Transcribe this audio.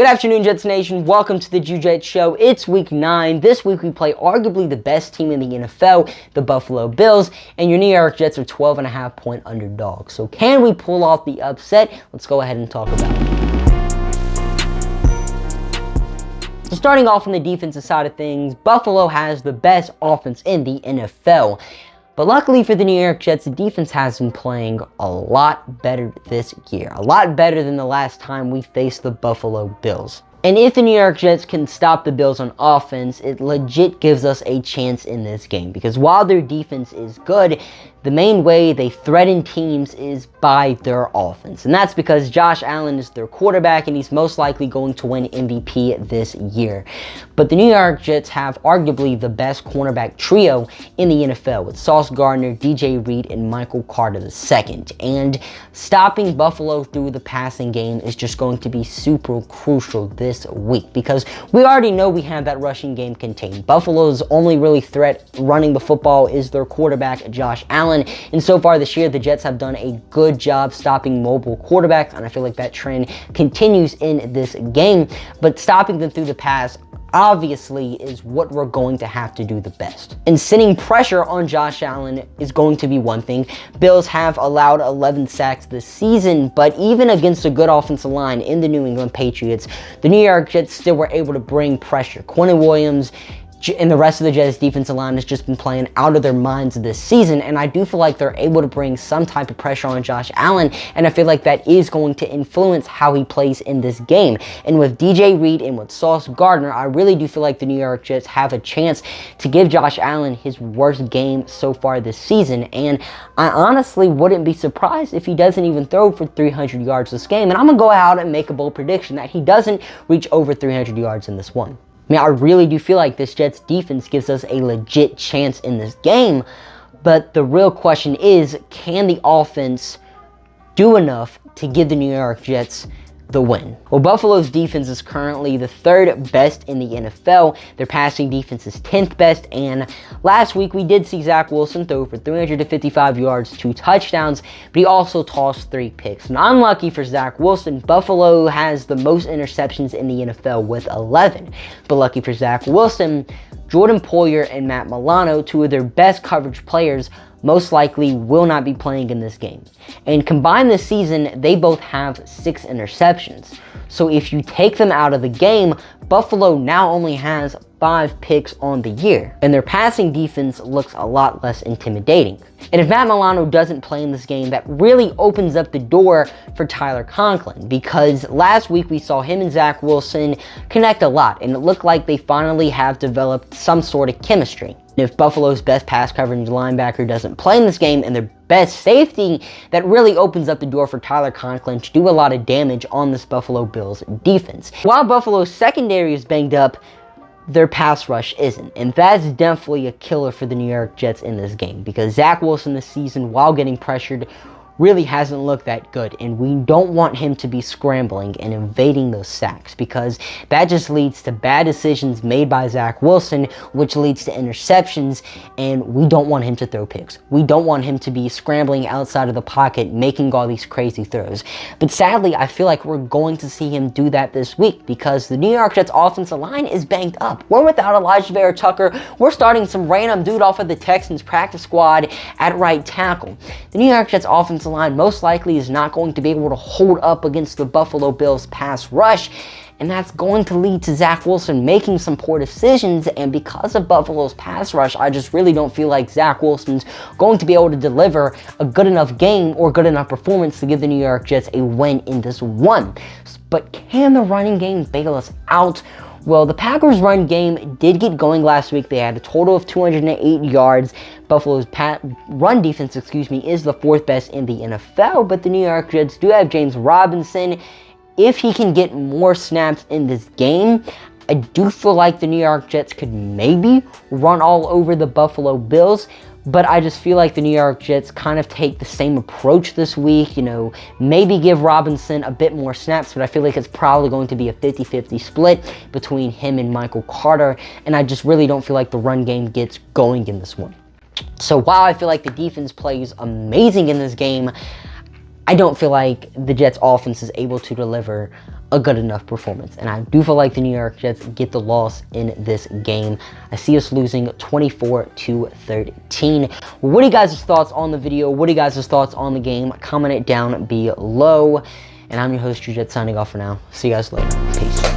Good afternoon, Jets Nation. Welcome to the Jets Show. It's week 9. This week we play arguably the best team in the NFL, the Buffalo Bills, and your New York Jets are 12.5-point underdogs. So can we pull off the upset? Let's go ahead and talk about it. So starting off on the defensive side of things, Buffalo has the best offense in the NFL. But luckily for the New York Jets, the defense has been playing a lot better this year. A lot better than the last time we faced the Buffalo Bills. And if the New York Jets can stop the Bills on offense, it legit gives us a chance in this game. Because while their defense is good, the main way they threaten teams is by their offense. And that's because Josh Allen is their quarterback and he's most likely going to win MVP this year. But the New York Jets have arguably the best cornerback trio in the NFL with Sauce Gardner, DJ Reed, and Michael Carter II. And stopping Buffalo through the passing game is just going to be super crucial this week because we already know we have that rushing game contained. Buffalo's only really threat running the football is their quarterback, Josh Allen. And so far this year, the Jets have done a good job stopping mobile quarterbacks, and I feel like that trend continues in this game. But stopping them through the pass obviously is what we're going to have to do the best. And sending pressure on Josh Allen is going to be one thing. Bills have allowed 11 sacks this season, but even against a good offensive line in the New England Patriots, the New York Jets still were able to bring pressure. Quentin Williams and the rest of the Jets defensive line has just been playing out of their minds this season, and I do feel like they're able to bring some type of pressure on Josh Allen, and I feel like that is going to influence how he plays in this game. And with DJ Reed and with Sauce Gardner, I really do feel like the New York Jets have a chance to give Josh Allen his worst game so far this season, and I honestly wouldn't be surprised if he doesn't even throw for 300 yards this game, and I'm going to go out and make a bold prediction that he doesn't reach over 300 yards in this one. I mean, I really do feel like this Jets defense gives us a legit chance in this game, but the real question is, can the offense do enough to give the New York Jets the win? Well, Buffalo's defense is currently the 3rd best in the NFL. Their passing defense is 10th best, and last week we did see Zach Wilson throw for 355 yards, 2 touchdowns, but he also tossed 3 picks. And unlucky for Zach Wilson, Buffalo has the most interceptions in the NFL with 11. But lucky for Zach Wilson, Jordan Poyer and Matt Milano, 2 of their best coverage players, most likely will not be playing in this game. And combined this season, they both have 6 interceptions. So if you take them out of the game, Buffalo now only has 5 picks on the year. And their passing defense looks a lot less intimidating. And if Matt Milano doesn't play in this game, that really opens up the door for Tyler Conklin, because last week we saw him and Zach Wilson connect a lot, and it looked like they finally have developed some sort of chemistry. If Buffalo's best pass coverage linebacker doesn't play in this game and their best safety, that really opens up the door for Tyler Conklin to do a lot of damage on this Buffalo Bills defense. While Buffalo's secondary is banged up, their pass rush isn't, and that's definitely a killer for the New York Jets in this game, because Zach Wilson this season, while getting pressured, really hasn't looked that good, and we don't want him to be scrambling and evading those sacks, because that just leads to bad decisions made by Zach Wilson, which leads to interceptions, and we don't want him to throw picks. We don't want him to be scrambling outside of the pocket, making all these crazy throws. But sadly, I feel like we're going to see him do that this week, because the New York Jets offensive line is banged up. We're without Elijah Vera Tucker. We're starting some random dude off of the Texans practice squad at right tackle. The New York Jets offensive line most likely is not going to be able to hold up against the Buffalo Bills pass rush, and that's going to lead to Zach Wilson making some poor decisions. And because of Buffalo's pass rush, I just really don't feel like Zach Wilson's going to be able to deliver a good enough game or good enough performance to give the New York Jets a win in this one. But can the running game bail us out? Well, the Packers' run game did get going last week. They had a total of 208 yards. Buffalo's run defense, is the 4th best in the NFL, but the New York Jets do have James Robinson. If he can get more snaps in this game, I do feel like the New York Jets could maybe run all over the Buffalo Bills. But I just feel like the New York Jets kind of take the same approach this week, maybe give Robinson a bit more snaps, but I feel like it's probably going to be a 50-50 split between him and Michael Carter, and I just really don't feel like the run game gets going in this one. So while I feel like the defense plays amazing in this game, I don't feel like the Jets offense is able to deliver a good enough performance. And I do feel like the New York Jets get the loss in this game. I see us losing 24-13. What are you guys' thoughts on the video? What are you guys' thoughts on the game? Comment it down below. And I'm your host, Drew Jet, signing off for now. See you guys later. Peace.